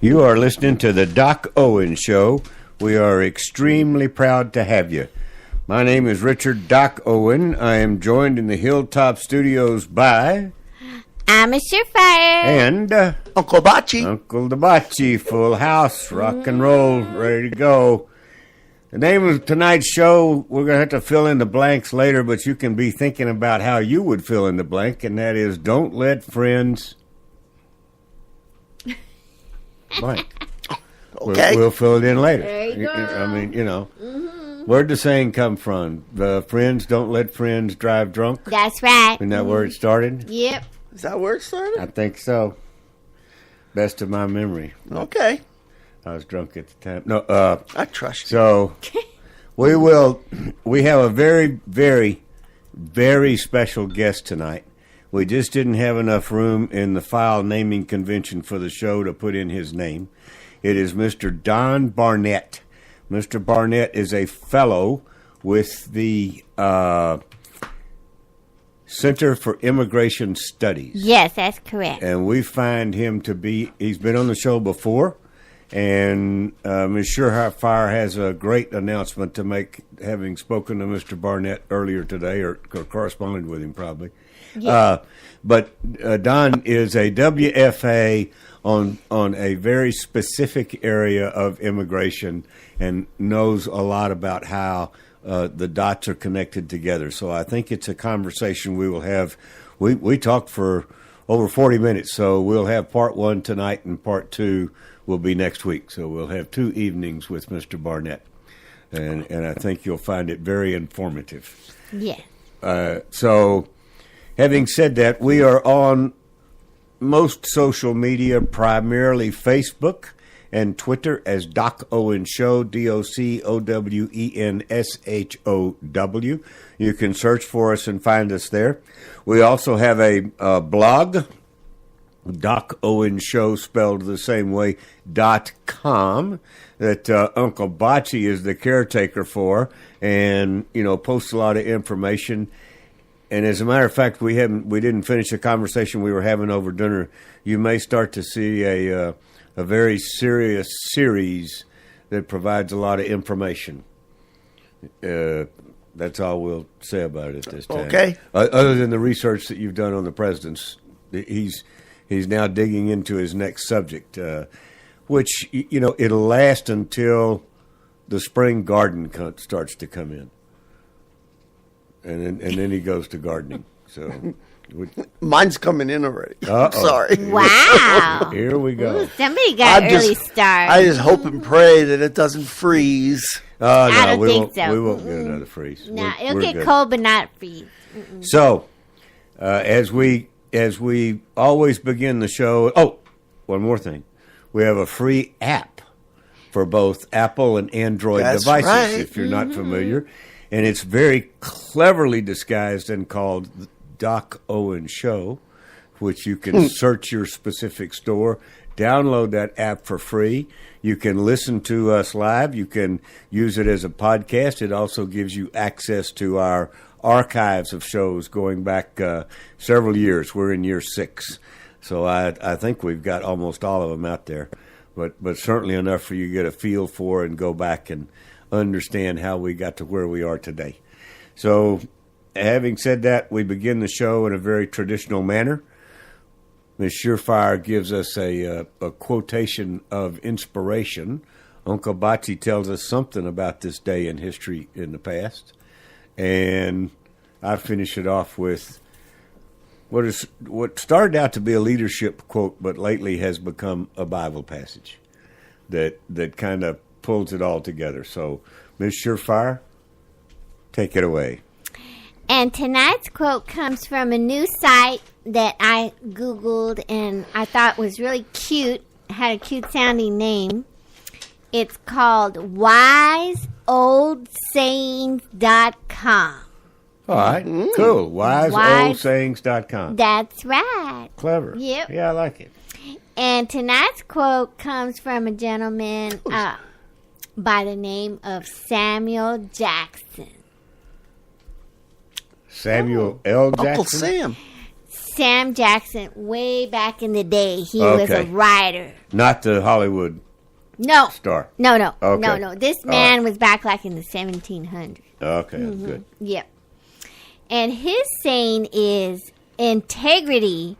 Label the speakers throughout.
Speaker 1: You are listening to the Doc Owen Show. We are extremely proud to have you. My name is Richard Doc Owen. I am joined in the Hilltop Studios by...
Speaker 2: I'm a surefire.
Speaker 1: And...
Speaker 3: Uncle Bocce.
Speaker 1: Uncle Bocce, full house, rock and roll, ready to go. The name of tonight's show, we're going to have to fill in the blanks later, but you can be thinking about how you would fill in the blank, and that is, don't let friends... blank.
Speaker 3: Okay.
Speaker 1: We'll fill it in later.
Speaker 2: There you go.
Speaker 1: I mean, you know. Where'd the saying come from? The friends don't let friends drive drunk?
Speaker 2: That's right.
Speaker 1: Isn't that where it started?
Speaker 2: Yep.
Speaker 3: Is that where it started?
Speaker 1: I think so. Best of my memory.
Speaker 3: Okay.
Speaker 1: I was drunk at the time. No,
Speaker 3: I trust you.
Speaker 1: so we have a very, very, very special guest tonight. We just didn't have enough room in the file naming convention for the show to put in his name. It is Mr. Don Barnett. Mr. Barnett is a fellow with the Center for Immigration Studies.
Speaker 2: Yes, that's correct.
Speaker 1: And we find him to be, he's been on the show before, and Ms. Surefire has a great announcement to make, having spoken to Mr. Barnett earlier today, or corresponded with him probably.
Speaker 2: Yes.
Speaker 1: But Don is a WFA on a very specific area of immigration and knows a lot about how the dots are connected together. So I think it's a conversation we will have. We talked for over 40 minutes, so we'll have part one tonight and part two will be next week. So we'll have 2 evenings with Mr. Barnett. And I think you'll find it very informative.
Speaker 2: Yes.
Speaker 1: So having said that, we are on most social media, primarily Facebook and Twitter as Doc Owen Show, DocOwenShow. You can search for us and find us there. We also have a blog, Doc Owen Show, spelled the same way, .com, that Uncle Bocce is the caretaker for, and posts a lot of information. And as a matter of fact, we didn't finish a conversation we were having over dinner. You may start to see a very serious series that provides a lot of information. That's all we'll say about it at this time.
Speaker 3: Okay.
Speaker 1: Other than the research that you've done on the presidents, he's now digging into his next subject, which it'll last until the spring garden starts to come in. And then he goes to gardening. So
Speaker 3: Mine's coming in already.
Speaker 1: Uh-oh.
Speaker 3: I'm sorry.
Speaker 2: Wow.
Speaker 1: Here we go.
Speaker 2: Ooh, somebody got early start.
Speaker 3: I just hope and pray that it doesn't freeze.
Speaker 1: No,
Speaker 2: I don't think so.
Speaker 1: We won't get another freeze.
Speaker 2: No, it'll
Speaker 1: We're
Speaker 2: get
Speaker 1: good.
Speaker 2: cold but not freeze.
Speaker 1: So, as we always begin the show. One more thing, we have a free app for both Apple and Android
Speaker 3: That's
Speaker 1: devices.
Speaker 3: right.
Speaker 1: If you're not familiar. And it's very cleverly disguised and called the Doc Owen Show, which you can search your specific store, download that app for free. You can listen to us live. You can use it as a podcast. It also gives you access to our archives of shows going back several years. We're in year 6. So I think we've got almost all of them out there, but certainly enough for you to get a feel for and go back and understand how we got to where we are today. So, having said that, we begin the show in a very traditional manner. Ms. Surefire gives us a quotation of inspiration. Uncle Bocce tells us something about this day in history in the past. And I finish it off with what started out to be a leadership quote, but lately has become a Bible passage that kind of pulls it all together. So, Ms. Surefire, take it away.
Speaker 2: And tonight's quote comes from a new site that I Googled and I thought was really cute. It had a cute sounding name. It's called WiseOldSayings.com.
Speaker 1: All right, cool. WiseOldSayings.com.
Speaker 2: That's right.
Speaker 1: Clever.
Speaker 2: Yep.
Speaker 1: Yeah, I like it.
Speaker 2: And tonight's quote comes from a gentleman by the name of Samuel Jackson.
Speaker 1: Samuel L. Jackson?
Speaker 3: Uncle Sam.
Speaker 2: Sam Jackson way back in the day. He was a writer.
Speaker 1: Not the Hollywood
Speaker 2: No.
Speaker 1: star.
Speaker 2: No.
Speaker 1: Okay.
Speaker 2: No. This man was back like in the 1700s.
Speaker 1: Okay, that's good.
Speaker 2: Yep. And his saying is, integrity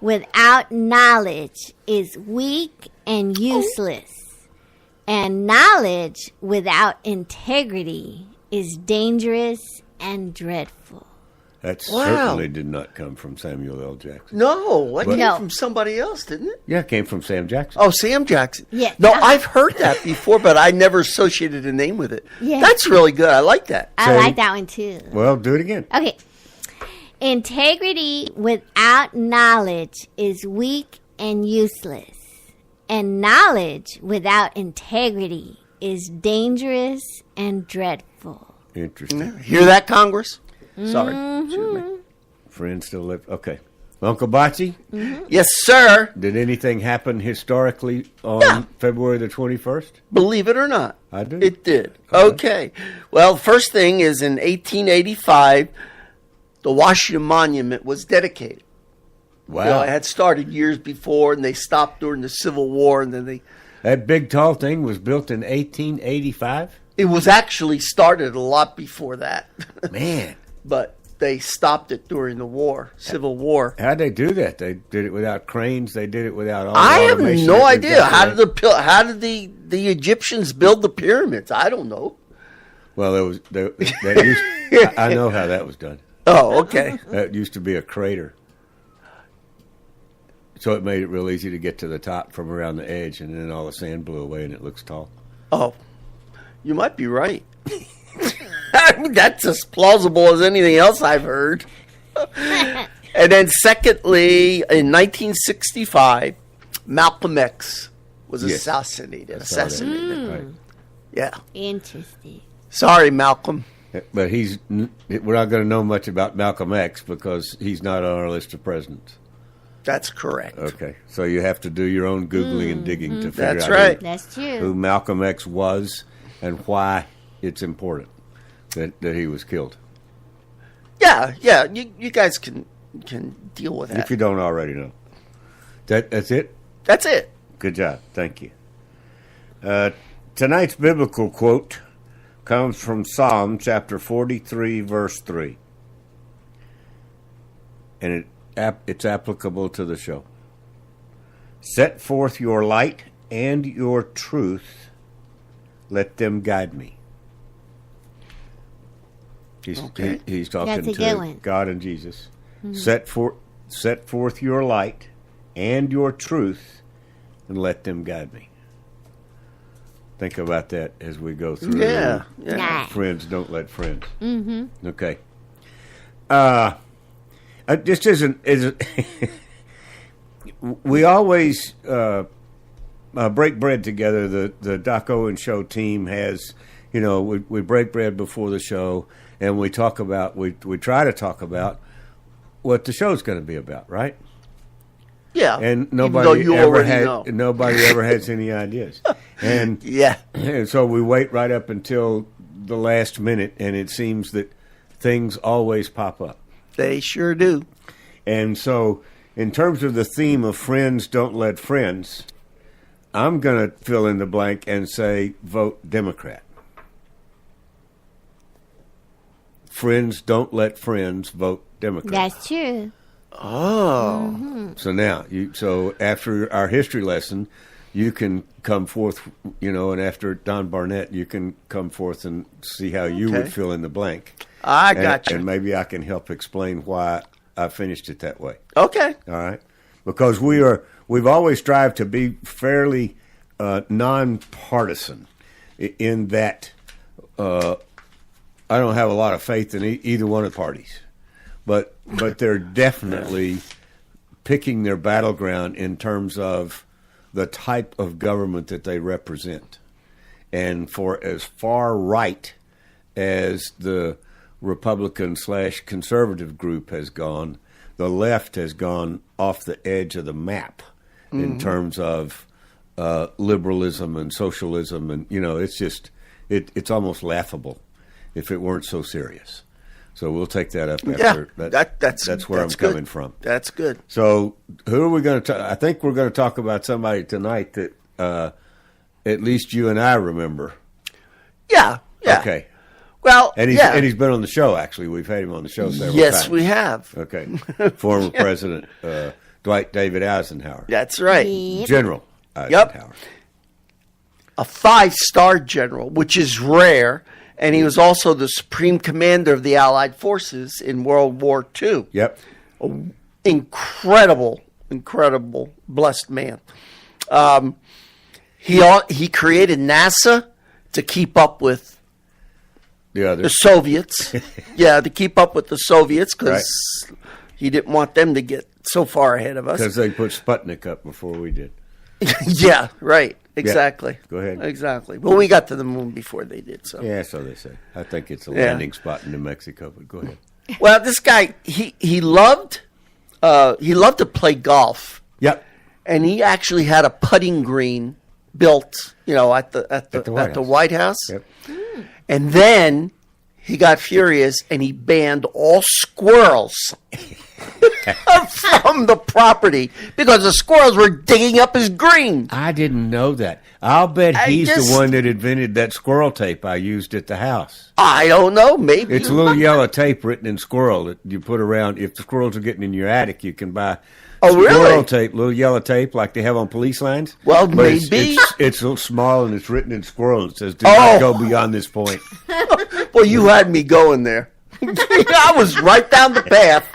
Speaker 2: without knowledge is weak and useless. And knowledge without integrity is dangerous and dreadful.
Speaker 1: That certainly did not come from Samuel L. Jackson.
Speaker 3: No, it came
Speaker 2: No.
Speaker 3: from somebody else, didn't it?
Speaker 1: Yeah, it came from Sam Jackson.
Speaker 3: Oh, Sam Jackson.
Speaker 2: Yeah.
Speaker 3: No, I've heard that before, but I never associated a name with it.
Speaker 2: Yeah.
Speaker 3: That's really good. I like that.
Speaker 2: I like that one too.
Speaker 1: Well, do it again.
Speaker 2: Okay. Integrity without knowledge is weak and useless. And knowledge without integrity is dangerous and dreadful.
Speaker 1: Interesting.
Speaker 3: Hear that, Congress? Sorry. Excuse me.
Speaker 1: Friends still live. Okay. Uncle Bocce,
Speaker 3: Yes, sir.
Speaker 1: did anything happen historically on February the 21st?
Speaker 3: Believe it or not.
Speaker 1: I do.
Speaker 3: It did. Okay. Well, first thing is in 1885, the Washington Monument was dedicated.
Speaker 1: Wow.
Speaker 3: You know, it had started years before, and they stopped during the Civil War, and then
Speaker 1: That big tall thing was built in 1885?
Speaker 3: it was actually started a lot before that.
Speaker 1: Man.
Speaker 3: But they stopped it during the war, Civil War.
Speaker 1: How'd they do that? They did it without cranes. They did it without all
Speaker 3: I
Speaker 1: the
Speaker 3: have
Speaker 1: automation
Speaker 3: no
Speaker 1: that we've
Speaker 3: idea.
Speaker 1: got today.
Speaker 3: How did the Egyptians build the pyramids? I don't know.
Speaker 1: Well, I know how that was done.
Speaker 3: Oh, okay.
Speaker 1: That used to be a crater. So it made it real easy to get to the top from around the edge, and then all the sand blew away, and it looks tall.
Speaker 3: Oh, you might be right. I mean, that's as plausible as anything else I've heard. And then secondly, in 1965, Malcolm X was
Speaker 1: Yes.
Speaker 3: assassinated.
Speaker 1: I saw that. Right.
Speaker 3: Yeah.
Speaker 2: Interesting.
Speaker 3: Sorry, Malcolm.
Speaker 1: But we're not going to know much about Malcolm X because he's not on our list of presidents.
Speaker 3: That's correct.
Speaker 1: Okay. So you have to do your own Googling and digging to figure
Speaker 3: That's
Speaker 1: out
Speaker 3: right.
Speaker 2: That's
Speaker 1: who
Speaker 2: true.
Speaker 1: Malcolm X was and why it's important that he was killed.
Speaker 3: Yeah. You guys can deal with that.
Speaker 1: If you don't already know. That's it?
Speaker 3: That's it.
Speaker 1: Good job. Thank you. Tonight's biblical quote comes from Psalm chapter 43, verse 3. And it's applicable to the show. Set forth your light and your truth. Let them guide me. He's talking
Speaker 2: That's a good
Speaker 1: to
Speaker 2: one.
Speaker 1: God and Jesus. Set forth your light and your truth, and let them guide me. Think about that as we go through.
Speaker 3: Yeah.
Speaker 2: Nah.
Speaker 1: Friends don't let friends.
Speaker 2: Mm-hmm.
Speaker 1: Okay. Just we always break bread together. The Doc Owen Show team has, we break bread before the show, and we talk about, we try to talk about what the show's going to be about, right?
Speaker 3: Yeah.
Speaker 1: And
Speaker 3: Even though
Speaker 1: nobody
Speaker 3: you
Speaker 1: ever
Speaker 3: already
Speaker 1: had
Speaker 3: know.
Speaker 1: nobody ever has any ideas, and
Speaker 3: Yeah.
Speaker 1: and so we wait right up until the last minute, and it seems that things always pop up.
Speaker 3: They sure do.
Speaker 1: And so, in terms of the theme of friends don't let friends, I'm going to fill in the blank and say vote Democrat. Friends don't let friends, vote Democrat.
Speaker 2: That's true.
Speaker 3: Oh.
Speaker 1: So now, so after our history lesson, you can come forth, and after Don Barnett, you can come forth and see how you would
Speaker 3: Okay.
Speaker 1: fill in the blank.
Speaker 3: I got you.
Speaker 1: And maybe I can help explain why I finished it that way.
Speaker 3: Okay.
Speaker 1: All right, because we've always strived to be fairly nonpartisan in that I don't have a lot of faith in either one of the parties, but they're definitely picking their battleground in terms of the type of government that they represent, and for as far right as the Republican/conservative group has gone, the left has gone off the edge of the map in terms of liberalism and socialism, and it's just it's almost laughable if it weren't so serious. So we'll take that up
Speaker 3: Yeah,
Speaker 1: after. That's where I'm
Speaker 3: good.
Speaker 1: coming from.
Speaker 3: That's good.
Speaker 1: So who are we going to talk? I think we're going to talk about somebody tonight that at least you and I remember.
Speaker 3: Yeah.
Speaker 1: Okay.
Speaker 3: Well,
Speaker 1: And he's been on the show, actually. We've had him on the show several times.
Speaker 3: Yes, we have.
Speaker 1: Okay. Former President Dwight David Eisenhower.
Speaker 3: That's right.
Speaker 2: Yep.
Speaker 1: General Eisenhower.
Speaker 3: A 5-star general, which is rare, and he was also the supreme commander of the Allied forces in World War II.
Speaker 1: Yep.
Speaker 3: Incredible, blessed man. He created NASA to keep up with
Speaker 1: The
Speaker 3: Soviets. To keep up with the Soviets because he didn't want them to get so far ahead of us.
Speaker 1: Because they put Sputnik up before we did.
Speaker 3: Yeah, right. Exactly.
Speaker 1: Yeah. Go ahead.
Speaker 3: Exactly. Well, we got to the moon before they did. So
Speaker 1: Yeah, so they say. I think it's a landing spot in New Mexico, but go ahead.
Speaker 3: Well, this guy he loved to play golf.
Speaker 1: Yep.
Speaker 3: And he actually had a putting green built, at the White House.
Speaker 1: Yep.
Speaker 3: And then he got furious and he banned all squirrels from the property because the squirrels were digging up his green.
Speaker 1: I didn't know that. I'll bet he's the one that invented that squirrel tape I used at the house.
Speaker 3: I don't know. Maybe
Speaker 1: it's a little yellow tape written in squirrel that you put around. If the squirrels are getting in your attic, you can buy squirrel tape, little yellow tape like they have on police lines.
Speaker 3: Well,
Speaker 1: but
Speaker 3: maybe.
Speaker 1: It's a little small and it's written in squirrel. It says, do not go beyond this point.
Speaker 3: Well, you had me going there. I was right down the path.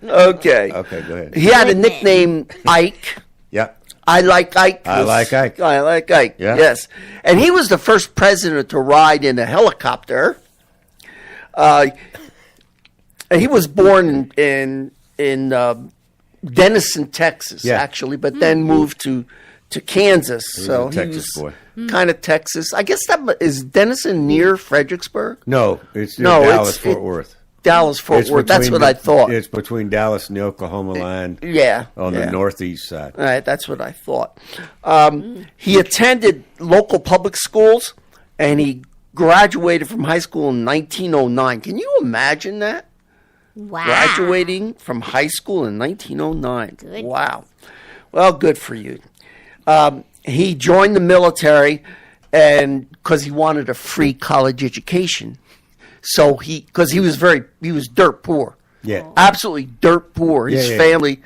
Speaker 3: Okay.
Speaker 1: Okay, go ahead.
Speaker 3: He had a nickname, Ike.
Speaker 1: Yep.
Speaker 3: I like Ike.
Speaker 1: I like Ike.
Speaker 3: I like Ike.
Speaker 1: Yeah.
Speaker 3: Yes. And he was the first president to ride in a helicopter. And he was born in Denison, Texas, actually, but then moved to Kansas. So
Speaker 1: he was a Texas boy.
Speaker 3: Kind of Texas. I guess is Denison near Fredericksburg?
Speaker 1: No, it's near Dallas, Fort Worth.
Speaker 3: Dallas, Fort Worth. That's what I thought.
Speaker 1: It's between Dallas and the Oklahoma line.
Speaker 3: Yeah.
Speaker 1: On the northeast side.
Speaker 3: All right, that's what I thought. He attended local public schools, and he graduated from high school in 1909. Can you imagine that?
Speaker 2: Wow.
Speaker 3: Graduating from high school in 1909.
Speaker 2: Good.
Speaker 3: Wow. Well, good for you. He joined the military and because he wanted a free college education. So because he was dirt poor.
Speaker 1: Yeah.
Speaker 3: Absolutely dirt poor. His family,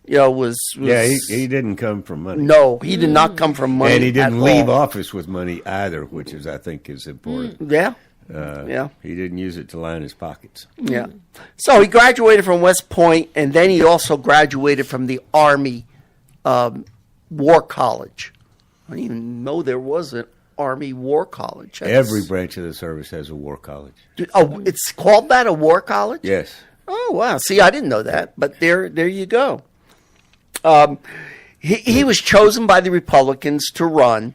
Speaker 3: was
Speaker 1: he didn't come from money.
Speaker 3: No, he did not come from money.
Speaker 1: And he didn't leave
Speaker 3: all.
Speaker 1: office with money either, which is I think is important.
Speaker 3: Yeah.
Speaker 1: He didn't use it to line his pockets.
Speaker 3: Yeah. So he graduated from West Point, and then he also graduated from the Army War College. I didn't even know there was an Army War College.
Speaker 1: Every branch of the service has a war college.
Speaker 3: Oh, it's called that, a war college?
Speaker 1: Yes.
Speaker 3: Oh, wow. See, I didn't know that, but there you go. He was chosen by the Republicans to run,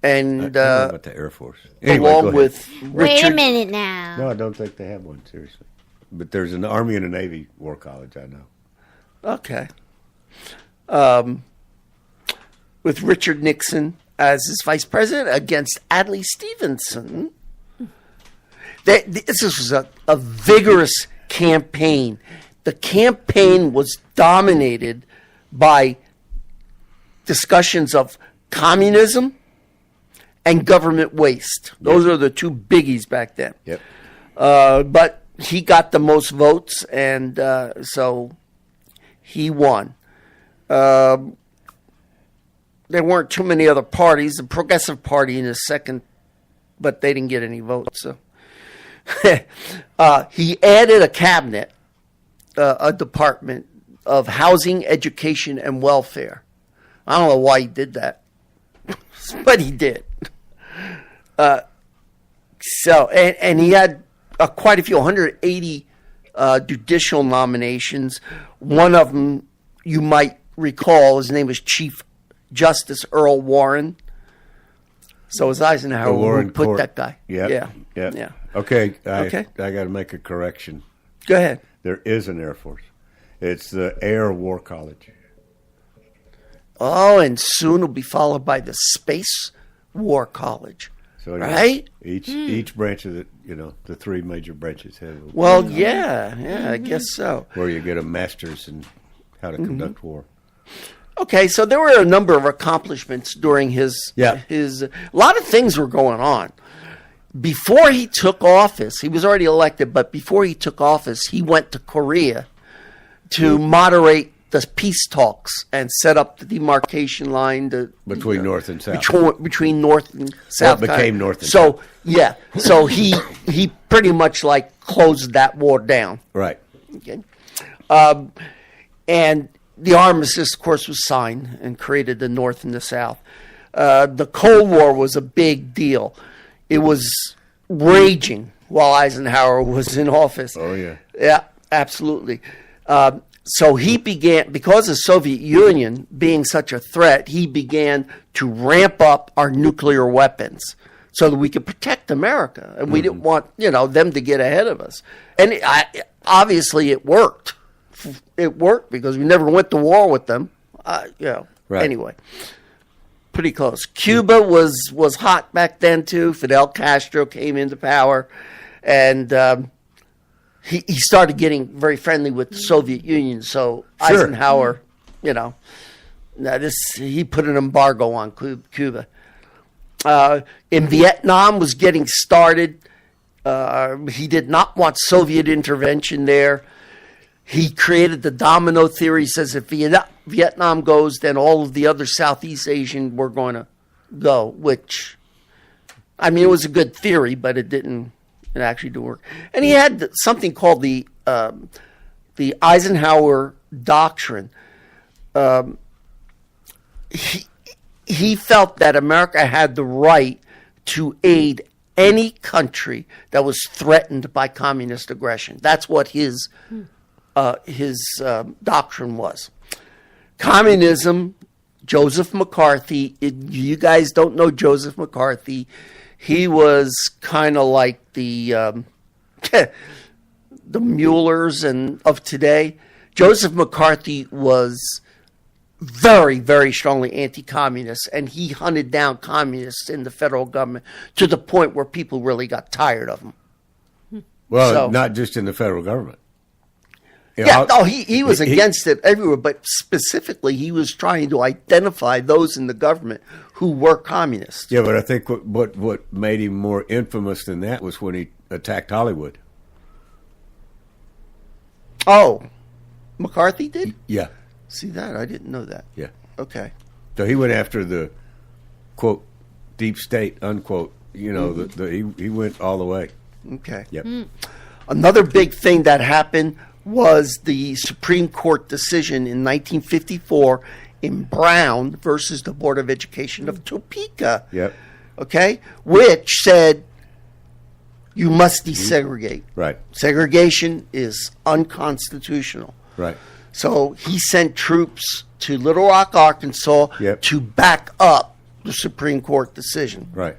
Speaker 3: and
Speaker 1: I don't know about the Air Force. Anyway,
Speaker 3: along with Richard.
Speaker 2: Wait a minute now.
Speaker 1: No, I don't think they have one, seriously. But there's an Army and a Navy war college, I know.
Speaker 3: Okay. With Richard Nixon as his vice president against Adlai Stevenson. This was a vigorous campaign. The campaign was dominated by discussions of communism and government waste. Those are the two biggies back then.
Speaker 1: Yep.
Speaker 3: But he got the most votes, and so he won. There weren't too many other parties. The Progressive Party in his second, but they didn't get any votes. So he added a cabinet, a department of housing, education, and welfare. I don't know why he did that, but he did. And he had quite a few, 180 judicial nominations. One of them you might recall, his name was Chief Justice Earl Warren. So it was Eisenhower who put that guy.
Speaker 1: Yeah. Okay, I got to make a correction.
Speaker 3: Go ahead.
Speaker 1: There is an Air Force. It's the Air War College.
Speaker 3: Oh, and soon it'll be followed by the Space War College.
Speaker 1: So
Speaker 3: Right?
Speaker 1: each branch of the three major branches have
Speaker 3: Well, yeah, I guess so.
Speaker 1: where you get a master's in how to conduct war.
Speaker 3: Okay, so there were a number of accomplishments during his.
Speaker 1: Yeah.
Speaker 3: A lot of things were going on. Before he took office, he was already elected, but before he took office, he went to Korea to moderate the peace talks and set up the demarcation line
Speaker 1: Between North and South.
Speaker 3: between North and South.
Speaker 1: Well, it became North and
Speaker 3: South. So he pretty much like closed that war down.
Speaker 1: Right.
Speaker 3: Okay. And the armistice, of course, was signed and created the North and the South. The Cold War was a big deal. It was raging while Eisenhower was in office.
Speaker 1: Oh, yeah.
Speaker 3: Yeah, absolutely. So he began, because of Soviet Union being such a threat, he began to ramp up our nuclear weapons so that we could protect America. And we didn't want, them to get ahead of us. And obviously it worked. It worked because we never went to war with them.
Speaker 1: Right.
Speaker 3: Anyway, pretty close. Cuba was hot back then too. Fidel Castro came into power, and he started getting very friendly with the Soviet Union. So
Speaker 1: Sure.
Speaker 3: Eisenhower, he put an embargo on Cuba. In Vietnam was getting started. He did not want Soviet intervention there. He created the domino theory. He says if Vietnam goes, then all of the other Southeast Asian were going to go, which, it was a good theory, but it actually didn't work. And he had something called the Eisenhower Doctrine. He felt that America had the right to aid any country that was threatened by communist aggression. That's what his doctrine was. Communism, Joseph McCarthy. You guys don't know Joseph McCarthy. He was kind of like the the Muellers of today. Joseph McCarthy was very, very strongly anti-communist, and he hunted down communists in the federal government to the point where people really got tired of him.
Speaker 1: Well, not just in the federal government.
Speaker 3: He was against it everywhere, but specifically he was trying to identify those in the government who were communists.
Speaker 1: Yeah, but I think what made him more infamous than that was when he attacked Hollywood.
Speaker 3: Oh, McCarthy did?
Speaker 1: Yeah.
Speaker 3: See that? I didn't know that.
Speaker 1: Yeah.
Speaker 3: Okay.
Speaker 1: So he went after the, quote, deep state, unquote. He went all the way.
Speaker 3: Okay.
Speaker 1: Yep.
Speaker 3: Another big thing that happened was the Supreme Court decision in 1954 in Brown versus the Board of Education of Topeka.
Speaker 1: Yep.
Speaker 3: Okay? Which said you must desegregate.
Speaker 1: Right.
Speaker 3: Segregation is unconstitutional.
Speaker 1: Right.
Speaker 3: So he sent troops to Little Rock, Arkansas to back up the Supreme Court decision.
Speaker 1: Right.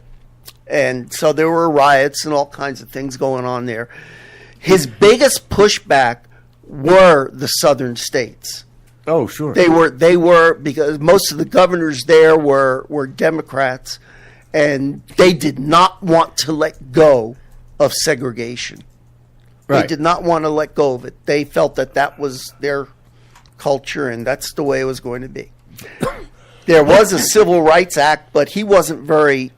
Speaker 3: And so there were riots and all kinds of things going on there. His biggest pushback were the southern states.
Speaker 1: Oh, sure.
Speaker 3: They were because most of the governors there were Democrats, and they did not want to let go of segregation.
Speaker 1: Right.
Speaker 3: They did not want to let go of it. They felt that was their culture, and that's the way it was going to be. There was a Civil Rights Act, but he wasn't very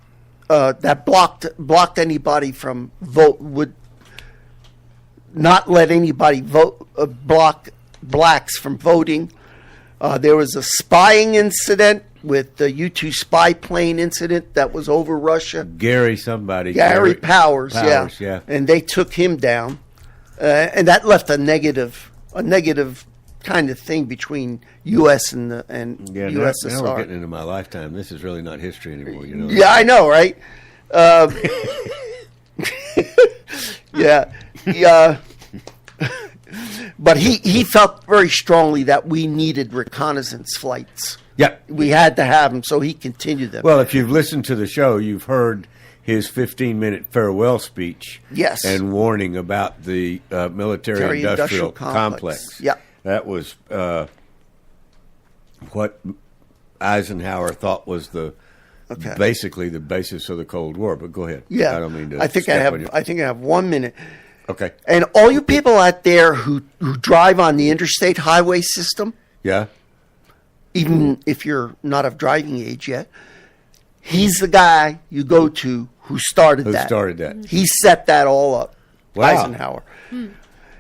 Speaker 3: that blocked anybody from vote, would not let anybody vote, block blacks from voting. There was a spying incident with the U-2 spy plane incident that was over Russia.
Speaker 1: Gary
Speaker 3: Powers,
Speaker 1: yeah.
Speaker 3: And they took him down. And that left a negative kind of thing between U.S. and USSR.
Speaker 1: Now we're getting into my lifetime. This is really not history anymore,
Speaker 3: Yeah, I know, right? Yeah. But he felt very strongly that we needed reconnaissance flights.
Speaker 1: Yeah.
Speaker 3: We had to have them, so he continued them.
Speaker 1: Well, if you've listened to the show, you've heard his 15-minute farewell speech.
Speaker 3: Yes.
Speaker 1: And warning about the military-industrial complex.
Speaker 3: Yeah.
Speaker 1: That was what Eisenhower thought was the
Speaker 3: Okay.
Speaker 1: basically the basis of the Cold War. But go ahead.
Speaker 3: Yeah.
Speaker 1: I don't mean to.
Speaker 3: I think I have 1 minute.
Speaker 1: Okay.
Speaker 3: And all you people out there who drive on the interstate highway system,
Speaker 1: Yeah.
Speaker 3: even if you're not of driving age yet, he's the guy you go to who started
Speaker 1: Who
Speaker 3: that.
Speaker 1: started that?
Speaker 3: He set that all up.
Speaker 1: Wow.
Speaker 3: Eisenhower.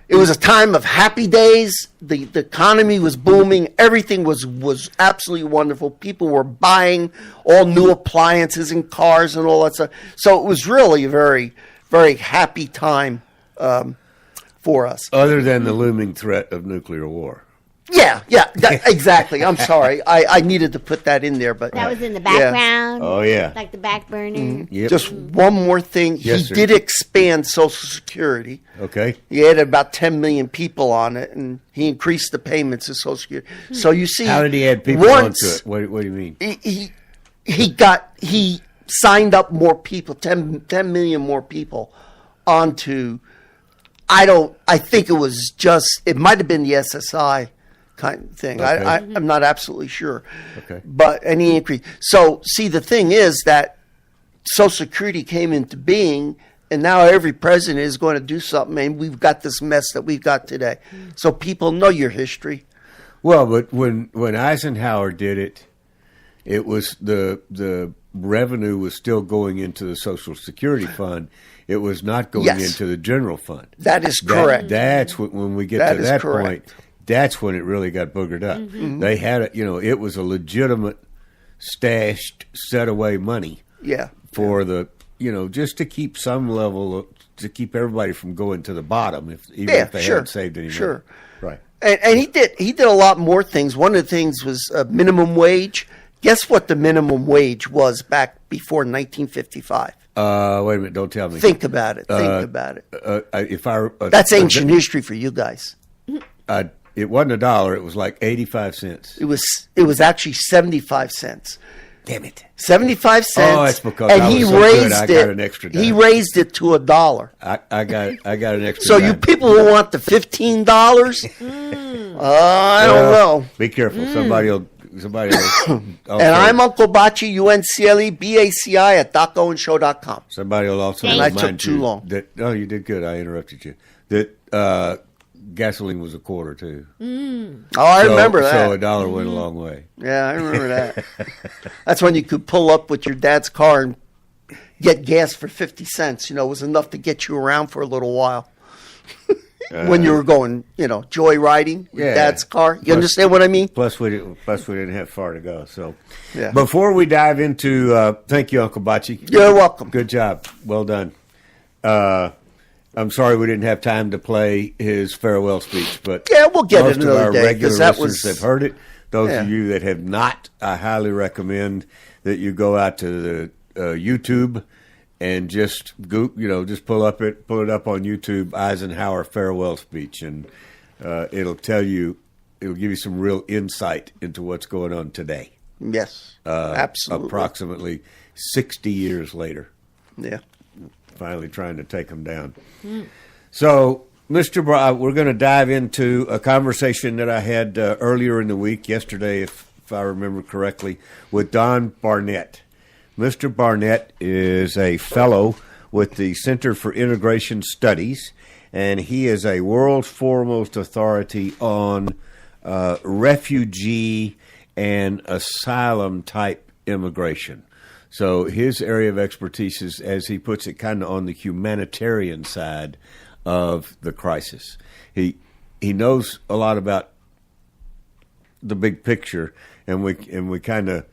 Speaker 3: It was a time of happy days. The economy was booming. Everything was absolutely wonderful. People were buying all new appliances and cars and all that stuff. So it was really a very, very happy time for us.
Speaker 1: Other than the looming threat of nuclear war.
Speaker 3: Yeah, exactly. I'm sorry. I needed to put that in there, but
Speaker 2: That was in the background.
Speaker 1: Oh, yeah.
Speaker 2: Like the back burner.
Speaker 1: Yep.
Speaker 3: just one more thing.
Speaker 1: Yes,
Speaker 3: He
Speaker 1: sir.
Speaker 3: did expand Social Security.
Speaker 1: Okay.
Speaker 3: He had about 10 million people on it, and he increased the payments of Social Security. So you see,
Speaker 1: How did he add people
Speaker 3: once
Speaker 1: onto it? What do you mean?
Speaker 3: he signed up more people, 10 million more people onto. I think it might have been the SSI kind of thing.
Speaker 1: Okay.
Speaker 3: I'm not absolutely sure.
Speaker 1: Okay.
Speaker 3: But any increase. So see, the thing is that Social Security came into being, and now every president is going to do something, and we've got this mess that we've got today. So people know your history.
Speaker 1: Well, but when Eisenhower did it, it was the revenue was still going into the Social Security fund. It was not going
Speaker 3: Yes.
Speaker 1: into the general fund.
Speaker 3: That is correct.
Speaker 1: That's when we get
Speaker 3: That
Speaker 1: to
Speaker 3: is
Speaker 1: that
Speaker 3: correct.
Speaker 1: point. That's when it really got boogered up. They had it. It was a legitimate stashed, set away money
Speaker 3: Yeah.
Speaker 1: for the just to keep some level to keep everybody from going to the bottom if they
Speaker 3: sure.
Speaker 1: hadn't saved any money.
Speaker 3: Sure.
Speaker 1: Right.
Speaker 3: And he did a lot more things. One of the things was minimum wage. Guess what the minimum wage was back before 1955?
Speaker 1: Wait a minute! Don't tell me.
Speaker 3: Think about it. Think about it.
Speaker 1: That's
Speaker 3: Ancient history for you guys.
Speaker 1: It wasn't $1. It was like 85 cents.
Speaker 3: It was actually 75 cents.
Speaker 1: Damn it!
Speaker 3: 75 cents.
Speaker 1: Oh, it's because
Speaker 3: and
Speaker 1: I was
Speaker 3: he
Speaker 1: so good,
Speaker 3: raised
Speaker 1: I
Speaker 3: it.
Speaker 1: got an extra dime.
Speaker 3: He raised it to $1.
Speaker 1: I got an extra.
Speaker 3: So you
Speaker 1: dime.
Speaker 3: people who want the $15, I don't know.
Speaker 1: Be careful. Somebody will.
Speaker 3: And I'm Uncle Bachi, UNCLE, BACI at DocOwenShow.com.
Speaker 1: Somebody will also
Speaker 2: And
Speaker 3: I
Speaker 1: remind
Speaker 3: took too
Speaker 1: you
Speaker 3: long.
Speaker 1: that. No, you did good. I interrupted you. That gasoline was $0.25 too.
Speaker 3: Oh, I remember that.
Speaker 1: So $1 went a long way.
Speaker 3: Yeah, I remember that. That's when you could pull up with your dad's car and get gas for 50 cents. It was enough to get you around for a little while. When you were going, joyriding with
Speaker 1: Yeah.
Speaker 3: dad's car. You understand what I mean?
Speaker 1: Plus, we didn't have far to go. So,
Speaker 3: Yeah.
Speaker 1: before we dive into, thank you, Uncle Bachi.
Speaker 3: You're welcome.
Speaker 1: Good job. Well done. I'm sorry we didn't have time to play his farewell speech, but
Speaker 3: Yeah, we'll get
Speaker 1: most
Speaker 3: it
Speaker 1: of
Speaker 3: another
Speaker 1: our
Speaker 3: day,
Speaker 1: regular
Speaker 3: 'cause that
Speaker 1: listeners
Speaker 3: was-
Speaker 1: have heard it. Those
Speaker 3: Yeah.
Speaker 1: of you that have not, I highly recommend that you go out to the YouTube and just just pull it up on YouTube, Eisenhower farewell speech, and it'll give you some real insight into what's going on today.
Speaker 3: Yes, absolutely.
Speaker 1: Approximately 60 years later,
Speaker 3: Yeah.
Speaker 1: finally trying to take them down. So, Mr. We're going to dive into a conversation that I had earlier in the week, yesterday, if I remember correctly, with Don Barnett. Mr. Barnett is a fellow with the Center for Integration Studies, and he is a world foremost authority on refugee and asylum type immigration. So his area of expertise is, as he puts it, kind of on the humanitarian side of the crisis. He knows a lot about the big picture, and we kind of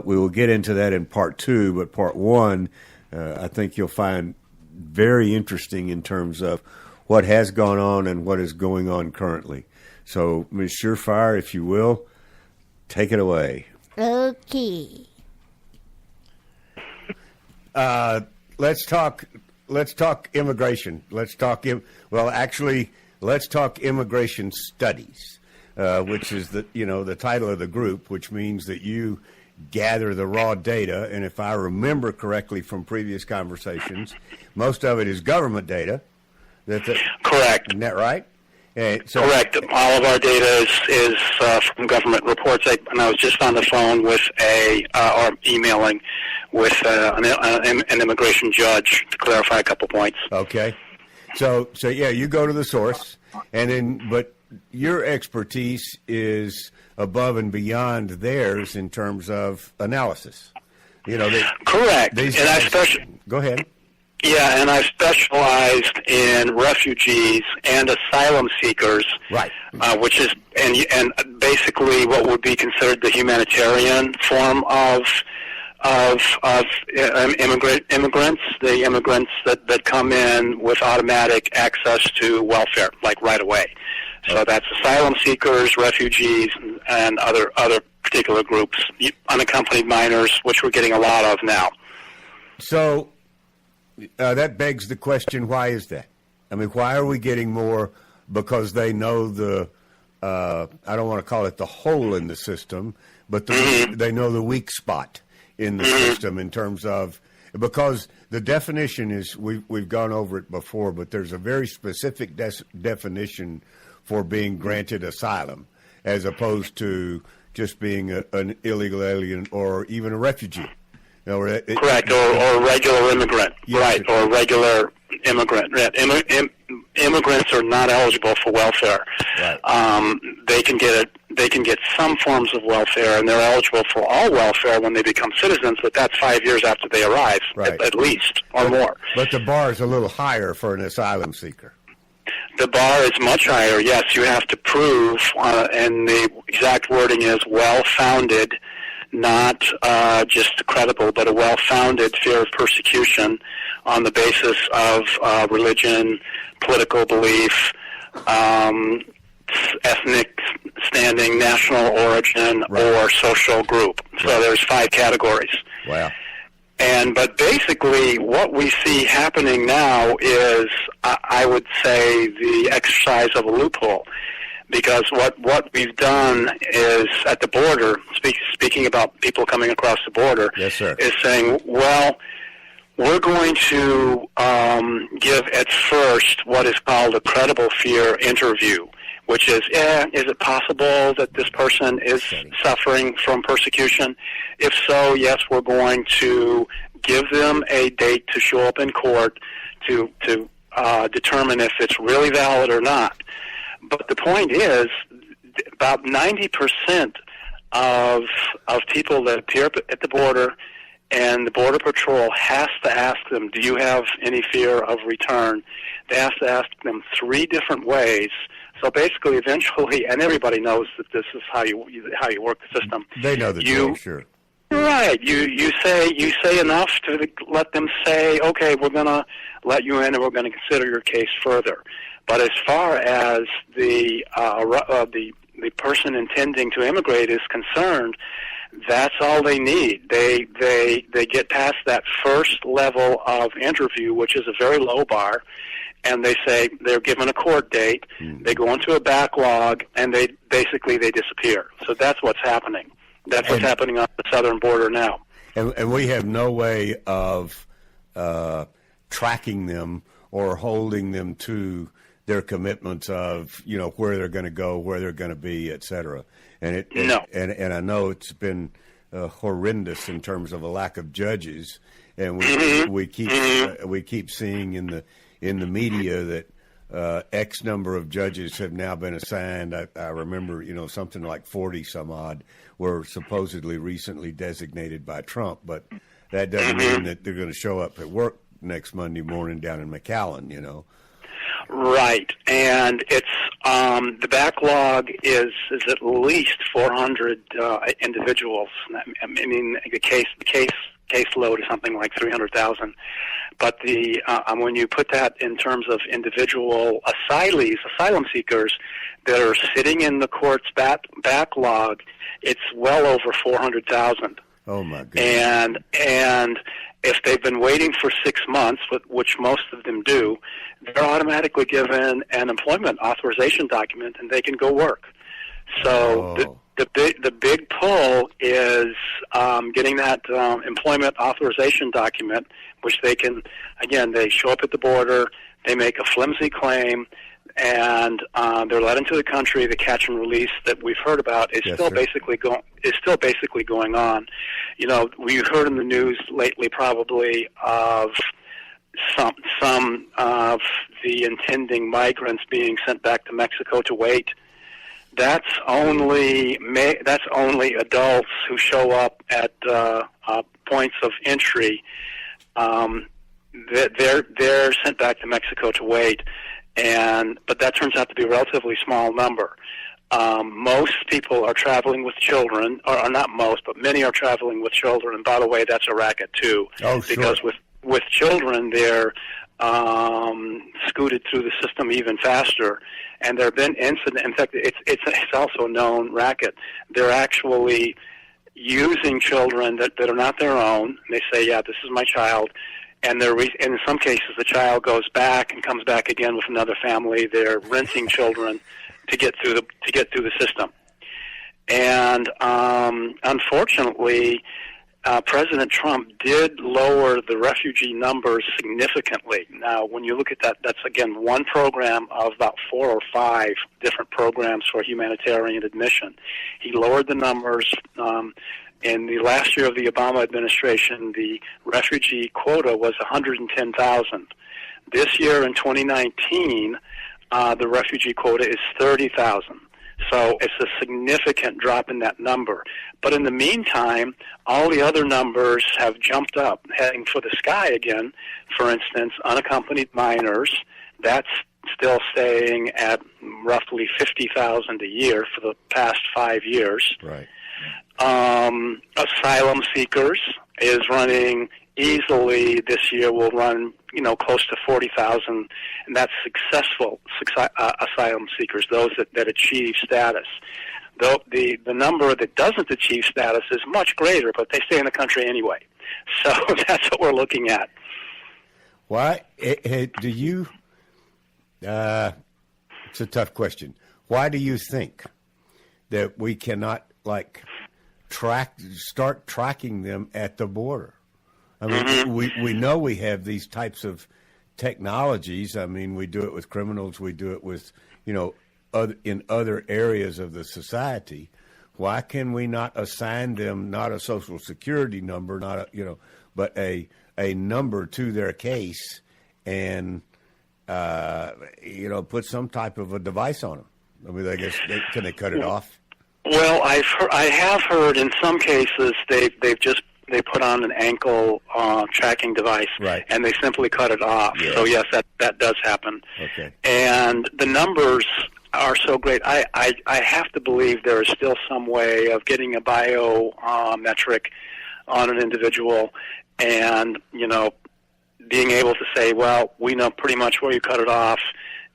Speaker 1: we will get into that in part 2. But part 1, I think you'll find very interesting in terms of what has gone on and what is going on currently. So, Ms. Surefire, if you will, take it away.
Speaker 2: Okay.
Speaker 1: Let's talk immigration. Let's talk immigration studies, which is the title of the group, which means that you gather the raw data. And if I remember correctly from previous conversations, most of it is government data.
Speaker 4: Correct.
Speaker 1: Isn't that right?
Speaker 4: Correct. All of our data is from government reports. And I was just on the phone with or emailing with an immigration judge to clarify a couple points.
Speaker 1: Okay. So yeah, you go to the source, but your expertise is above and beyond theirs in terms of analysis.
Speaker 4: Correct.
Speaker 1: Go ahead.
Speaker 4: Yeah, and I've specialized in refugees and asylum seekers,
Speaker 1: right?
Speaker 4: Which is and basically what would be considered the humanitarian form of immigrants, the immigrants that come in with automatic access to welfare, like right away. So that's asylum seekers, refugees, and other particular groups, unaccompanied minors, which we're getting a lot of now.
Speaker 1: So that begs the question: why is that? I mean, why are we getting more? Because they know I don't want to call it the hole in the system, but they know the weak spot in the system in terms of, because the definition is, we've gone over it before, but there's a very specific definition for being granted asylum, as opposed to just being an illegal alien or even a refugee.
Speaker 4: Correct, or a regular immigrant, yes, right, or a regular immigrant. Immigrants are not eligible for welfare.
Speaker 1: Right.
Speaker 4: They can get some forms of welfare, and they're eligible for all welfare when they become citizens, but that's 5 years after they arrive,
Speaker 1: right,
Speaker 4: at least, or more.
Speaker 1: But the bar is a little higher for an asylum seeker.
Speaker 4: The bar is much higher, yes. You have to prove, and the exact wording is well-founded, not just credible, but a well-founded fear of persecution on the basis of religion, political belief, ethnic standing, national origin, right, or social group. So there's 5 categories.
Speaker 1: Wow.
Speaker 4: But basically what we see happening now is, I would say, the exercise of a loophole. Because what we've done is, at the border, speaking about people coming across the border,
Speaker 1: yes, sir,
Speaker 4: is saying, well, we're going to give at first what is called a credible fear interview, which is it possible that this person is suffering from persecution? If so, yes, we're going to give them a date to show up in court to determine if it's really valid or not. But the point is, about 90% of people that appear at the border, and the Border Patrol has to ask them, do you have any fear of return? They have to ask them 3 different ways. So basically, eventually, and everybody knows that this is how you work the system.
Speaker 1: They know the drill, sure.
Speaker 4: Right. You say enough to let them say, okay, we're going to let you in and we're going to consider your case further. But as far as the person intending to immigrate is concerned, that's all they need. They get past that first level of interview, which is a very low bar, and they say they're given a court date. They go into a backlog, and they disappear. So that's what's happening. That's what's happening on the southern border now.
Speaker 1: And we have no way of tracking them or holding them to their commitments of, where they're going to go, where they're going to be, et cetera. And I know it's been horrendous in terms of a lack of judges, and we keep seeing in the media that X number of judges have now been assigned. I remember, something like 40 some odd were supposedly recently designated by Trump, but that doesn't mean that they're going to show up at work next Monday morning down in McAllen,
Speaker 4: Right, and it's the backlog is at least 400 individuals. I mean, the caseload is something like 300,000. But when you put that in terms of individual asylum seekers that are sitting in the court's backlog, it's well over 400,000.
Speaker 1: Oh my goodness!
Speaker 4: And if they've been waiting for 6 months, which most of them do, they're automatically given an employment authorization document, and they can go work. So the big pull is getting that employment authorization document, which they can, again, they show up at the border, they make a flimsy claim, and they're let into the country. The catch and release that we've heard about is
Speaker 1: Yes,
Speaker 4: still
Speaker 1: sir.
Speaker 4: basically going on. You know, we've heard in the news lately probably of some of the intending migrants being sent back to Mexico to wait. That's only adults who show up at points of entry. They're sent back to Mexico to wait, but that turns out to be a relatively small number. Most people are traveling with children, or not most, but many are traveling with children. And by the way, that's a racket too,
Speaker 1: Oh, sure.
Speaker 4: because with children, they're scooted through the system even faster. And there have been incidents. In fact, it's also a known racket. They're actually using children that are not their own. They say, "Yeah, this is my child," and in some cases, the child goes back and comes back again with another family. They're renting children to get through the system. And unfortunately, President Trump did lower the refugee numbers significantly. Now, when you look at that, that's, again, one program of about 4 or 5 different programs for humanitarian admission. He lowered the numbers. In the last year of the Obama administration, the refugee quota was 110,000. This year, in 2019, the refugee quota is 30,000. So it's a significant drop in that number. But in the meantime, all the other numbers have jumped up, heading for the sky again. For instance, unaccompanied minors, that's still staying at roughly 50,000 a year for the past 5 years.
Speaker 1: Right.
Speaker 4: Asylum seekers is running easily this year, will run, close to 40,000, and that's successful asylum seekers, those that achieve status. Though the number that doesn't achieve status is much greater, but they stay in the country anyway. So that's what we're looking at.
Speaker 1: Why do you? It's a tough question. Why do you think that we cannot start tracking them at the border? I mean, we know we have these types of technologies. I mean, we do it with criminals. We do it with, in other areas of the society. Why can we not assign them not a Social Security number, but a number to their case, and put some type of a device on them? I mean, I guess can they cut it off?
Speaker 4: Well, I have heard in some cases they put on an ankle tracking device,
Speaker 1: right,
Speaker 4: and they simply cut it off.
Speaker 1: Yes. So
Speaker 4: yes, that does happen.
Speaker 1: Okay. And
Speaker 4: the numbers are so great. I have to believe there is still some way of getting a biometric on an individual, and being able to say, well, we know pretty much where you cut it off,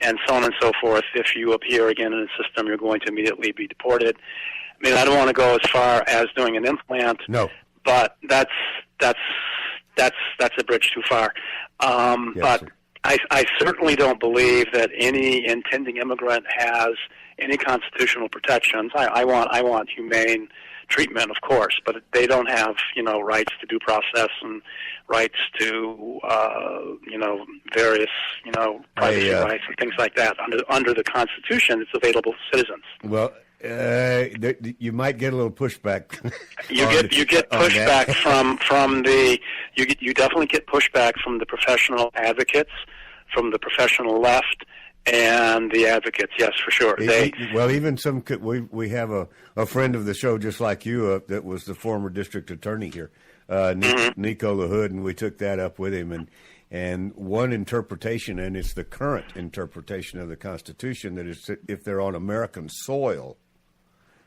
Speaker 4: and so on and so forth. If you appear again in the system, you're going to immediately be deported. I mean, I don't want to go as far as doing an implant.
Speaker 1: No.
Speaker 4: But that's a bridge too far.
Speaker 1: Yes,
Speaker 4: but
Speaker 1: sir.
Speaker 4: I certainly don't believe that any intending immigrant has any constitutional protections. I want humane treatment, of course, but they don't have rights to due process and rights to various privacy rights and things like that under the Constitution. It's available to citizens.
Speaker 1: Well. You might get a little pushback.
Speaker 4: You get pushback you definitely get pushback from the professional advocates, from the professional left, and the advocates. Yes, for sure.
Speaker 1: Even some we have a friend of the show just like you that was the former district attorney here, Nico LaHood, and we took that up with him and one interpretation, and it's the current interpretation of the Constitution, that is if they're on American soil,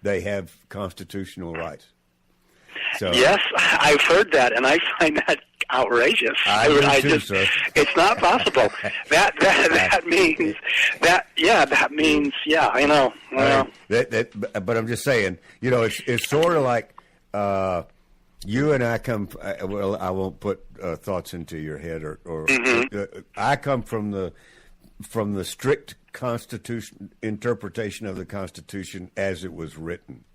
Speaker 1: they have constitutional rights. So,
Speaker 4: yes, I've heard that, and I find that outrageous.
Speaker 1: Sir.
Speaker 4: It's not possible. that means that. Yeah, that means. Yeah, I know.
Speaker 1: But I'm just saying, it's sort of like you and I come. Well, I won't put thoughts into your head, or I come from the strict Constitution interpretation of the Constitution as it was written.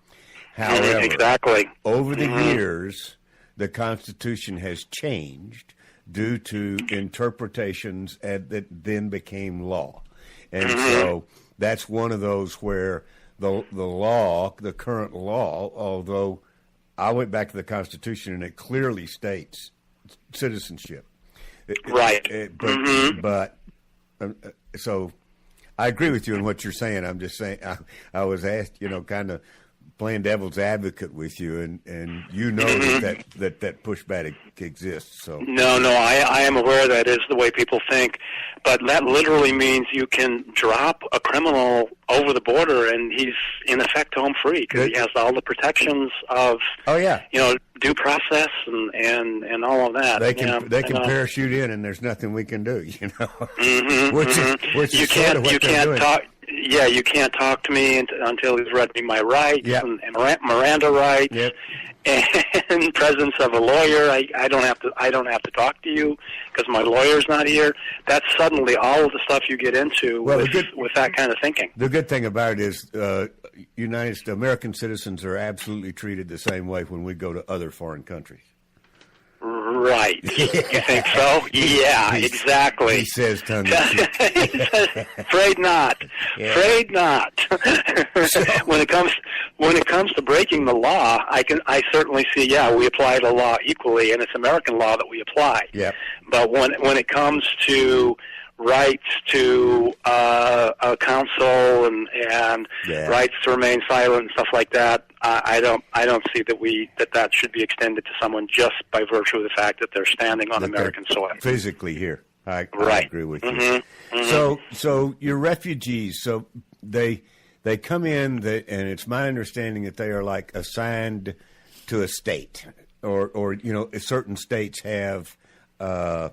Speaker 1: However,
Speaker 4: exactly.
Speaker 1: Over the years, the Constitution has changed due to interpretations that then became law. And so that's one of those where the current law, although I went back to the Constitution and it clearly states citizenship.
Speaker 4: Right.
Speaker 1: But so I agree with you in what you're saying. I'm just saying I was asked, kind of playing devil's advocate with you, and you know that pushback exists. So
Speaker 4: no, I am aware that is the way people think, but that literally means you can drop a criminal over the border and he's in effect home free because he has all the protections of due process and all of that.
Speaker 1: They can parachute in and there's nothing we can do. Which is
Speaker 4: you can't talk. Yeah, you can't talk to me until he's read me my rights and Miranda rights.
Speaker 1: Yep.
Speaker 4: And in presence of a lawyer, I don't have to talk to you because my lawyer's not here. That's suddenly all of the stuff you get into with that kind of thinking.
Speaker 1: The good thing about it is American citizens are absolutely treated the same way when we go to other foreign countries.
Speaker 4: Right. You think so? Yeah, exactly.
Speaker 1: He says tongue in cheek.
Speaker 4: Afraid not.
Speaker 1: Yeah.
Speaker 4: Afraid not. When it comes to breaking the law, I certainly see, we apply the law equally, and it's American law that we apply.
Speaker 1: Yeah.
Speaker 4: But when it comes to rights to counsel and rights to remain silent and stuff like that, I don't see that should be extended to someone just by virtue of the fact that they're standing on American soil.
Speaker 1: Physically here. I agree with you.
Speaker 4: Mm-hmm.
Speaker 1: So you're refugees. So they come in, and it's my understanding that they are like assigned to a state, or certain states have. Are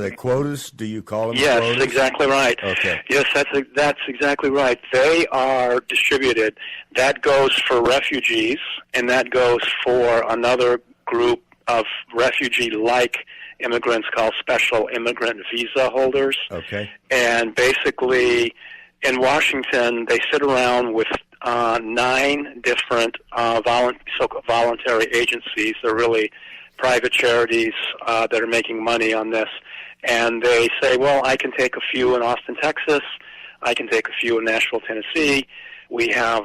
Speaker 1: they quotas? Do you call them
Speaker 4: yes,
Speaker 1: quotas? Yes,
Speaker 4: exactly right.
Speaker 1: Okay.
Speaker 4: Yes, that's exactly right. They are distributed. That goes for refugees, and that goes for another group of refugee-like immigrants called special immigrant visa holders.
Speaker 1: Okay.
Speaker 4: And basically, in Washington, they sit around with 9 different so-called voluntary agencies. They're really private charities that are making money on this, and they say, well, I can take a few in Austin, Texas. I can take a few in Nashville, Tennessee. We have,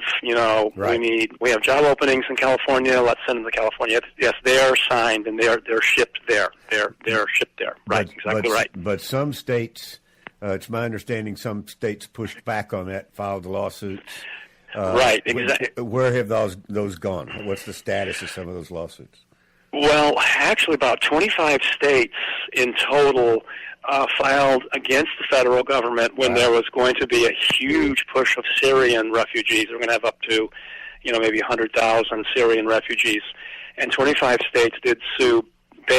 Speaker 1: right.
Speaker 4: we have job openings in California. Let's send them to California. Yes, they're signed and they're shipped there. They're shipped there. Right, exactly right.
Speaker 1: But some states, it's my understanding, some states pushed back on that, filed lawsuits.
Speaker 4: Right, exactly.
Speaker 1: Where have those gone? What's the status of some of those lawsuits?
Speaker 4: Well, actually, about 25 states in total filed against the federal government when there was going to be a huge push of Syrian refugees. We're going to have up to, maybe 100,000 Syrian refugees, and 25 states did sue.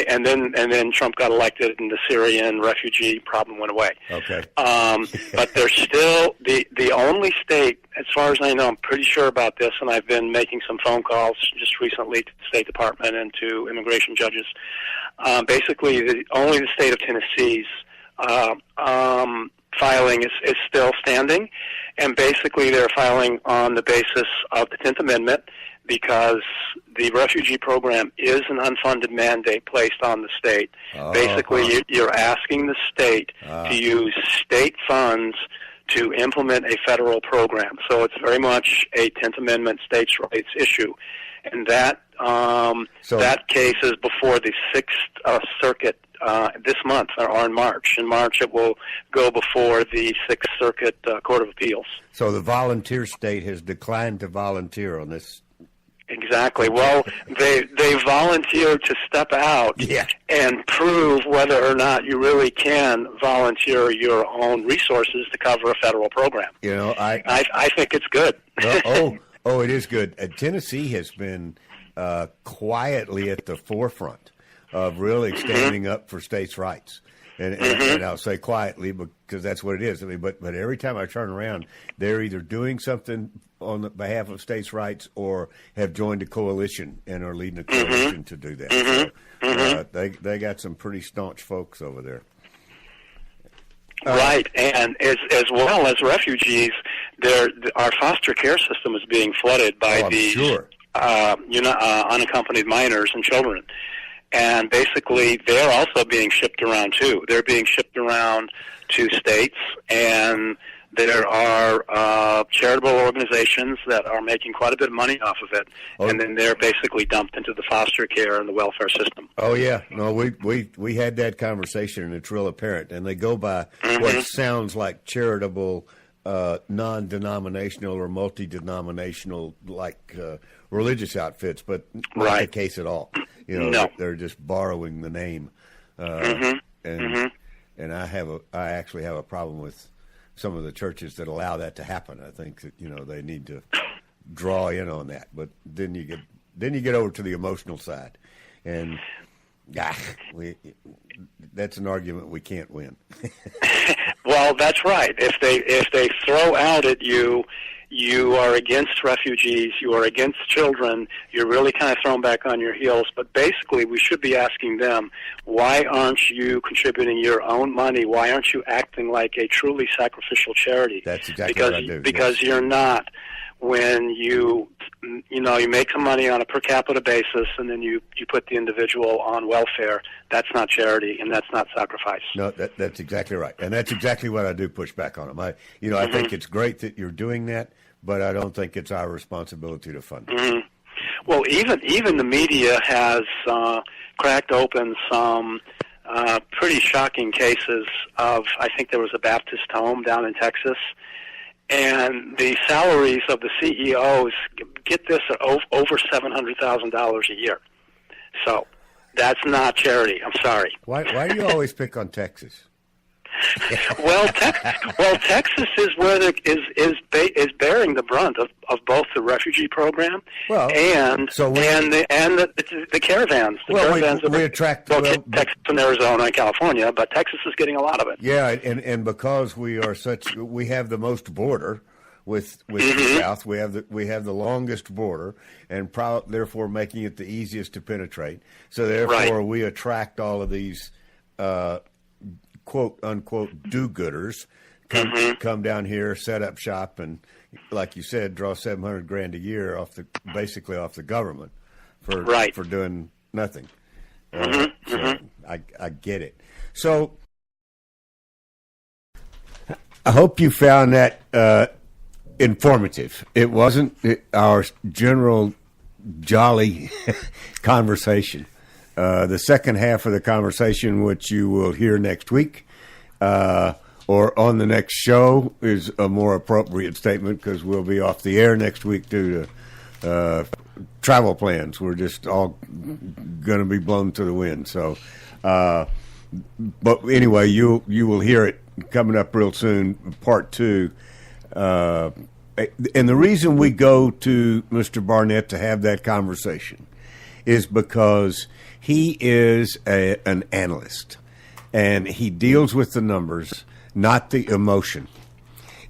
Speaker 4: And then Trump got elected, and the Syrian refugee problem went away.
Speaker 1: Okay.
Speaker 4: But they're still the only state, as far as I know. I'm pretty sure about this, and I've been making some phone calls just recently to the State Department and to immigration judges. Basically, only the state of Tennessee's filing is still standing, and basically they're filing on the basis of the 10th Amendment, because the refugee program is an unfunded mandate placed on the state. Basically, you're asking the state to use state funds to implement a federal program. So it's very much a 10th Amendment states' rights issue. And that case is before the Sixth Circuit this month, or in March. In March, it will go before the Sixth Circuit Court of Appeals.
Speaker 1: So the volunteer state has declined to volunteer on this.
Speaker 4: Exactly. Well, they volunteered to step out and prove whether or not you really can volunteer your own resources to cover a federal program. I think it's good.
Speaker 1: It is good. Tennessee has been quietly at the forefront of really standing up for states' rights. And I'll say quietly because that's what it is. I mean, but every time I turn around, they're either doing something on the behalf of states' rights or have joined a coalition and are leading a coalition to do that. So, they got some pretty staunch folks over there.
Speaker 4: Right, and as well as refugees, our foster care system is being flooded by these unaccompanied minors and children. And basically, they're also being shipped around, too. They're being shipped around 2 states, and there are charitable organizations that are making quite a bit of money off of it, and then they're basically dumped into the foster care and the welfare system.
Speaker 1: Oh yeah, no, we had that conversation, and it's real apparent. And they go by what sounds like charitable, non-denominational or multi-denominational, like religious outfits, but not the case at all. You know,
Speaker 4: No.
Speaker 1: they're just borrowing the name, and I actually have a problem with some of the churches that allow that to happen. I think that they need to draw in on that, but then you get over to the emotional side, and that's an argument we can't win.
Speaker 4: Well, that's right. If they throw out at you, you are against refugees, you are against children, you're really kind of thrown back on your heels. But basically, we should be asking them, why aren't you contributing your own money? Why aren't you acting like a truly sacrificial charity?
Speaker 1: That's exactly what I do.
Speaker 4: Because you're not. When you make some money on a per capita basis, and then you put the individual on welfare, that's not charity, and that's not sacrifice.
Speaker 1: No, that's exactly right, and that's exactly what I do push back on them. I think it's great that you're doing that, but I don't think it's our responsibility to fund it.
Speaker 4: Well, even the media has cracked open some pretty shocking cases of, I think there was a Baptist home down in Texas, and the salaries of the CEOs, get this, are over $700,000 a year. So that's not charity. I'm sorry.
Speaker 1: Why do you always pick on Texas?
Speaker 4: Well, Texas is where is bearing the brunt of both the refugee program and the caravans.
Speaker 1: We attract
Speaker 4: Texas and Arizona and California, but Texas is getting a lot of it.
Speaker 1: Yeah, and because we have the most border with the South. We have the longest border, and therefore making it the easiest to penetrate. So therefore, we attract all of these quote unquote do-gooders come down here, set up shop, and like you said, draw $700,000 a year basically off the government for doing nothing. So I get it. So I hope you found that informative. It wasn't our general jolly conversation. The second half of the conversation, which you will hear next week or on the next show, is a more appropriate statement because we'll be off the air next week due to travel plans. We're just all going to be blown to the wind. So, but anyway, you will hear it coming up real soon, part 2. And the reason we go to Mr. Barnett to have that conversation is because he is an analyst, and he deals with the numbers, not the emotion.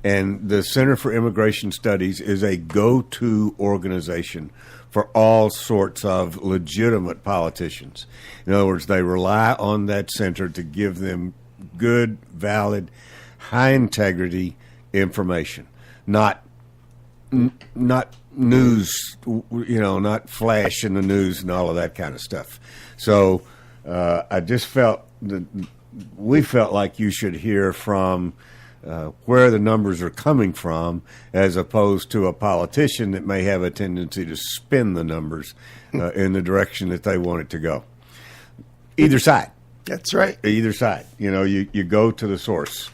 Speaker 1: And the Center for Immigration Studies is a go-to organization for all sorts of legitimate politicians. In other words, they rely on that center to give them good, valid, high-integrity information, not news, not flash in the news and all of that kind of stuff. So I just we felt like you should hear from where the numbers are coming from, as opposed to a politician that may have a tendency to spin the numbers in the direction that they want it to go. Either side.
Speaker 3: That's right.
Speaker 1: Either side. You go to the source,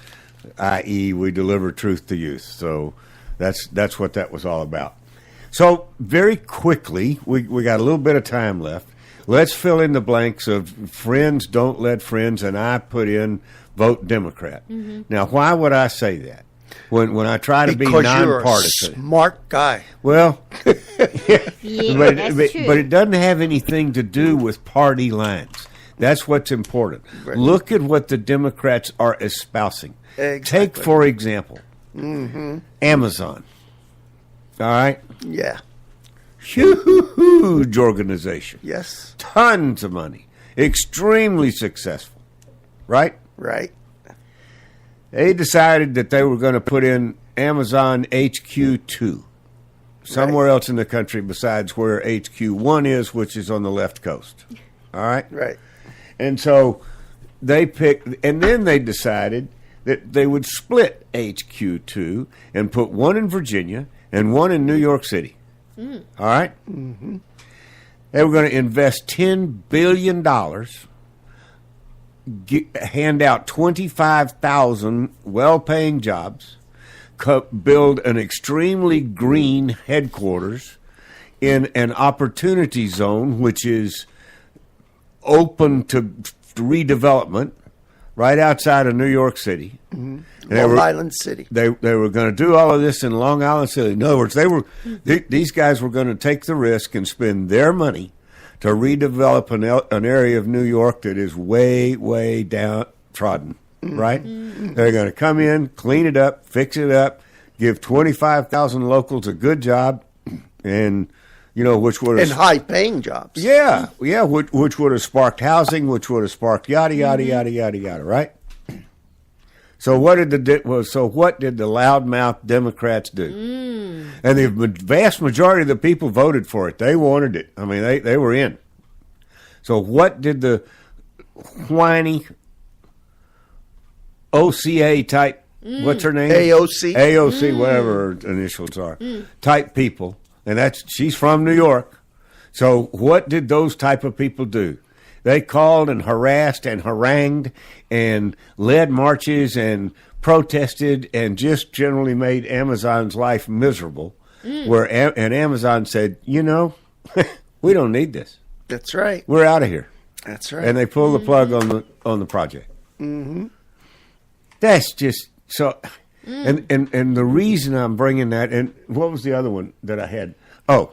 Speaker 1: i.e. we deliver truth to youth. So that's what that was all about. So very quickly, we got a little bit of time left. Let's fill in the blanks of friends don't let friends, and I put in vote Democrat. Now, why would I say that? When I try to be nonpartisan.
Speaker 3: You're a smart guy.
Speaker 1: Well,
Speaker 2: Yeah, that's true.
Speaker 1: but it doesn't have anything to do with party lines. That's what's important.
Speaker 3: Right.
Speaker 1: Look at what the Democrats are espousing.
Speaker 3: Exactly.
Speaker 1: Take, for example, Amazon. All right?
Speaker 3: Yeah.
Speaker 1: Huge organization.
Speaker 3: Yes.
Speaker 1: Tons of money. Extremely successful. Right?
Speaker 3: Right.
Speaker 1: They decided that they were going to put in Amazon HQ2 somewhere else in the country besides where HQ1 is, which is on the left coast. All right?
Speaker 3: Right.
Speaker 1: And so they picked, and then they decided that they would split HQ2 and put one in Virginia and one in New York City. All right? Mm-hmm. They were going to invest $10 billion, hand out 25,000 well-paying jobs, build an extremely green headquarters in an opportunity zone, which is open to redevelopment, right outside of New York City.
Speaker 3: Mm-hmm. Long Island City.
Speaker 1: They were going to do all of this in Long Island City. In other words, these guys were going to take the risk and spend their money to redevelop an area of New York that is way, way downtrodden, right? Mm-hmm. They're going to come in, clean it up, fix it up, give 25,000 locals a good job, and which would have...
Speaker 3: And high-paying jobs.
Speaker 1: Yeah, which would have sparked housing, which would have sparked yada, yada, yada, yada, yada, right? So what did the loudmouth Democrats do? And the vast majority of the people voted for it. They wanted it. I mean, they were in. So what did the whiny OCA type, what's her name?
Speaker 3: AOC,
Speaker 1: whatever her initials are, type people, and she's from New York. So what did those type of people do? They called and harassed and harangued and led marches and protested and just generally made Amazon's life miserable. And Amazon said, we don't need this.
Speaker 3: That's right.
Speaker 1: We're out of here.
Speaker 3: That's right.
Speaker 1: And they pulled the plug on the project. Mm-hmm. That's just so. And the reason I'm bringing that, and what was the other one that I had? Oh,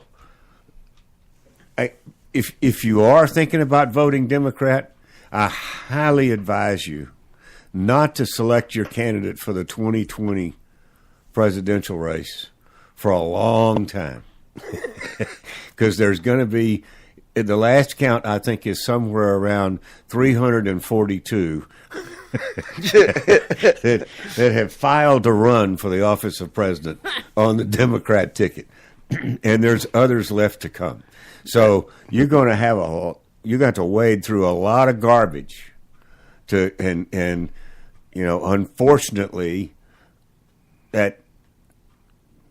Speaker 1: if you are thinking about voting Democrat, I highly advise you not to select your candidate for the 2020 presidential race for a long time. Because there's going to be, the last count I think is somewhere around 342 that have filed to run for the office of president on the Democrat ticket. And there's others left to come. So you're going to have to wade through a lot of garbage and unfortunately that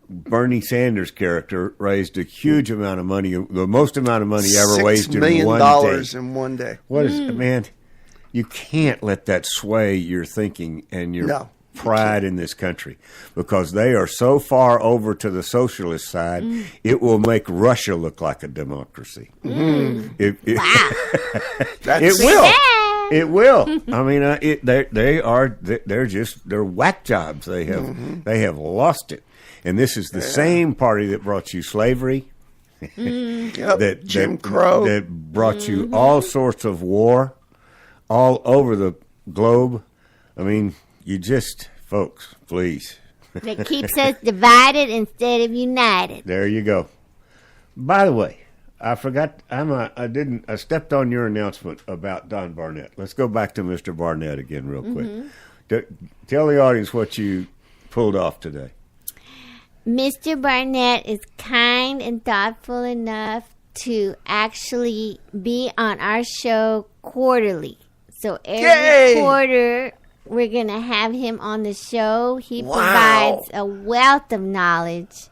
Speaker 1: Bernie Sanders character raised a huge amount of money, the most amount of money ever raised in one day.
Speaker 3: $6 million in one day.
Speaker 1: What is man? You can't let that sway your thinking and your pride in this country, because they are so far over to the socialist side, it will make Russia look like a democracy.
Speaker 2: Wow.
Speaker 1: It will. It will. I mean, they're whack jobs. They have lost it. And this is the same party that brought you slavery,
Speaker 3: Jim Crow,
Speaker 1: that brought you all sorts of war all over the globe. I mean, folks, please.
Speaker 2: That keeps us divided instead of united.
Speaker 1: There you go. By the way, I forgot. I stepped on your announcement about Don Barnett. Let's go back to Mr. Barnett again, real quick. Tell the audience what you pulled off today.
Speaker 2: Mr. Barnett is kind and thoughtful enough to actually be on our show quarterly. So every quarter, we're going to have him on the show. He provides a wealth of knowledge,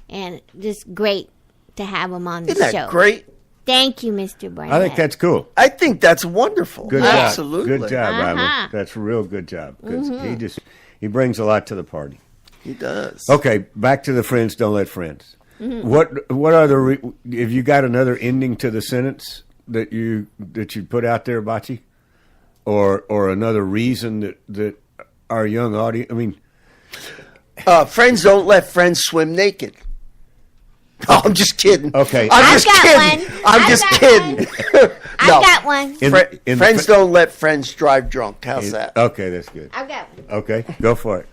Speaker 2: and just great to have him on the show.
Speaker 3: Isn't that great?
Speaker 2: Thank you, Mr. Barnett.
Speaker 1: I think that's cool.
Speaker 3: I think that's wonderful.
Speaker 1: Good
Speaker 3: Absolutely.
Speaker 1: job. Good job, Bible. That's a real good job, because he brings a lot to the party.
Speaker 3: He does.
Speaker 1: Okay, back to the friends don't let friends. What other have you got another ending to the sentence that you put out there, Bocce? Or another reason that our young audience, I mean,
Speaker 3: friends don't let friends swim naked. No, I'm just kidding.
Speaker 1: Okay,
Speaker 3: I'm just kidding.
Speaker 2: I got one.
Speaker 3: Friends don't let friends drive drunk. How's that?
Speaker 1: Okay, that's good.
Speaker 2: I got one.
Speaker 1: Okay, go for it.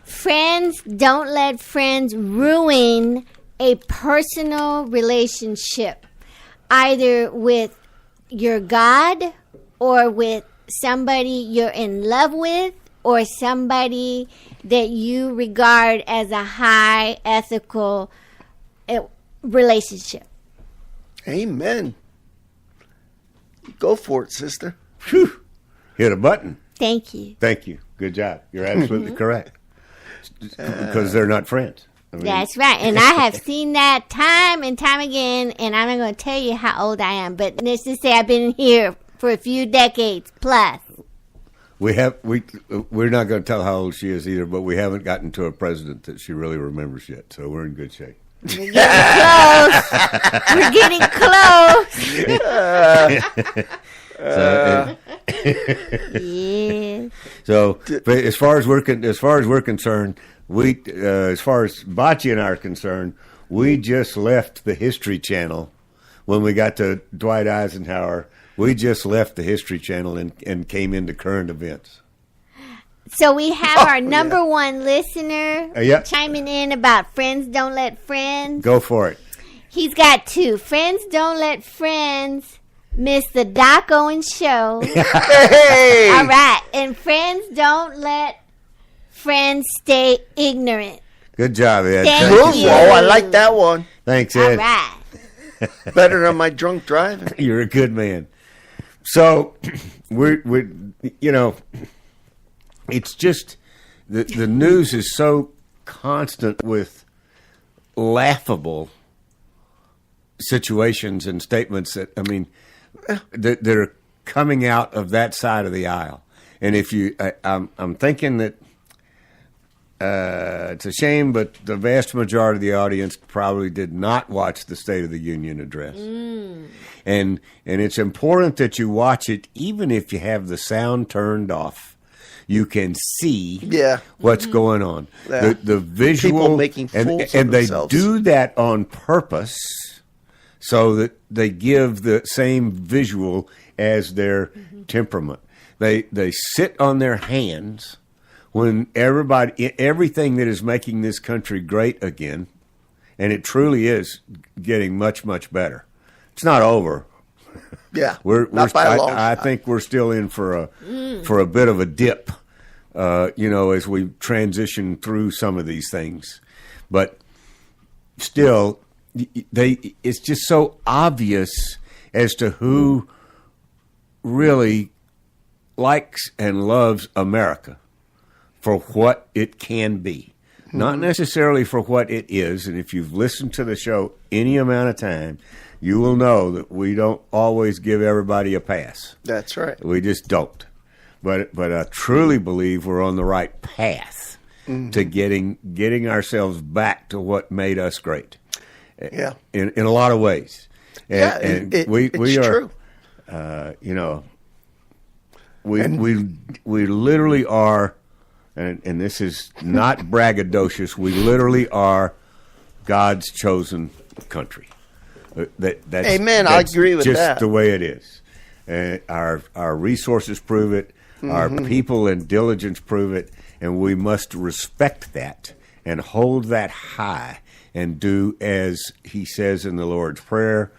Speaker 2: Friends don't let friends ruin a personal relationship, either with your God or with somebody you're in love with or somebody that you regard as a high ethical relationship.
Speaker 3: Amen. Go for it, sister.
Speaker 1: Whew. Hit a button.
Speaker 2: Thank you.
Speaker 1: Thank you. Good job. You're absolutely correct. Because they're not friends. I mean,
Speaker 2: That's right. And I have seen that time and time again, and I'm not going to tell you how old I am, but let's just say I've been here for a few decades plus.
Speaker 1: we're not going to tell how old she is either, but we haven't gotten to a president that she really remembers yet, so we're in good shape.
Speaker 2: We're getting close. We're getting close. Yes.
Speaker 1: So as far as we're concerned, as far as Bocce and I are concerned, we just left the History Channel when we got to Dwight Eisenhower. We just left the History Channel and came into current events.
Speaker 2: So we have our number one listener
Speaker 1: Yeah.
Speaker 2: chiming in about Friends Don't Let Friends.
Speaker 1: Go for it.
Speaker 2: He's got two. Friends Don't Let Friends miss the Doc Owens show.
Speaker 3: Hey!
Speaker 2: All right. And Friends Don't Let Friends Stay Ignorant.
Speaker 1: Good job, Ed.
Speaker 2: Thank
Speaker 3: Oh,
Speaker 2: you.
Speaker 3: I like that one.
Speaker 1: Thanks,
Speaker 2: All
Speaker 1: Ed.
Speaker 2: right.
Speaker 3: Better than my drunk driving.
Speaker 1: You're a good man. So we're it's just the news is so constant with laughable situations and statements that that are coming out of that side of the aisle. And if I'm thinking that it's a shame, but the vast majority of the audience probably did not watch the State of the Union address. And it's important that you watch it, even if you have the sound turned off. You can see what's going on.
Speaker 3: Yeah.
Speaker 1: The visual
Speaker 3: People making fools of
Speaker 1: and they
Speaker 3: themselves.
Speaker 1: do that on purpose so that they give the same visual as their temperament. They sit on their hands when everything that is making this country great again, and it truly is getting much, much better. It's not over.
Speaker 3: Yeah,
Speaker 1: Not
Speaker 3: by a long
Speaker 1: I
Speaker 3: shot.
Speaker 1: think we're still in for a bit of a dip, as we transition through some of these things. But still, it's just so obvious as to who really likes and loves America for what it can be, not necessarily for what it is. And if you've listened to the show any amount of time, you will know that we don't always give everybody a pass.
Speaker 3: That's right.
Speaker 1: We just don't. But I truly believe we're on the right path to getting ourselves back to what made us great.
Speaker 3: Yeah.
Speaker 1: In a lot of ways.
Speaker 3: It's
Speaker 1: we are
Speaker 3: true.
Speaker 1: we literally are, and this is not braggadocious, we literally are God's chosen country. That's,
Speaker 3: Amen. I agree with
Speaker 1: just
Speaker 3: that.
Speaker 1: the way it is. Our resources prove it. Our people and diligence prove it. And we must respect that and hold that high and do as he says in the Lord's Prayer,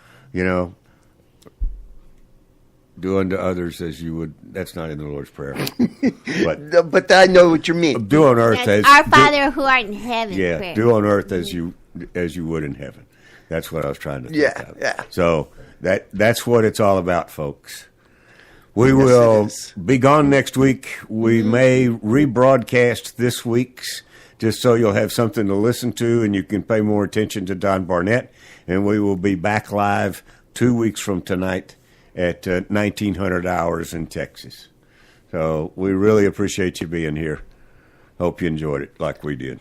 Speaker 1: do unto others as you would. That's not in the Lord's Prayer.
Speaker 3: But I know what you mean.
Speaker 1: Do on earth
Speaker 2: That's
Speaker 1: as
Speaker 2: our Father who art in heaven. prayer.
Speaker 1: do on earth as you would in heaven. That's what I was trying to think of.
Speaker 3: Yeah.
Speaker 1: So that's what it's all about, folks. We
Speaker 3: Yes,
Speaker 1: will
Speaker 3: it is.
Speaker 1: be gone next week. We may rebroadcast this week's just so you'll have something to listen to and you can pay more attention to Don Barnett. And we will be back live 2 weeks from tonight at 1900 hours in Texas. So we really appreciate you being here. Hope you enjoyed it like we did.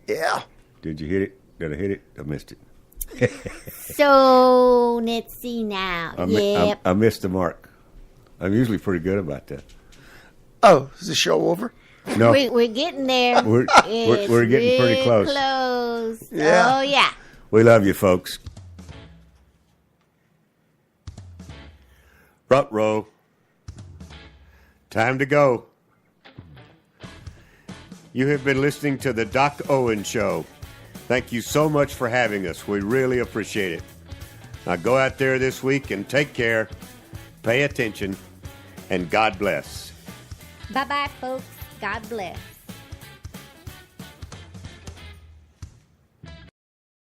Speaker 3: Yeah.
Speaker 1: Did you hit it? Did I hit it? I missed it.
Speaker 2: So let's see now.
Speaker 1: I missed the mark. I'm usually pretty good about that.
Speaker 3: Oh, is the show over?
Speaker 1: No,
Speaker 2: We're getting there.
Speaker 1: we're getting pretty close.
Speaker 3: Yeah.
Speaker 2: Oh, yeah.
Speaker 1: We love you, folks. Front row. Time to go. You have been listening to the Doc Owens Show. Thank you so much for having us. We really appreciate it. Now go out there this week and take care, pay attention, and God bless.
Speaker 2: Bye-bye, folks. God bless.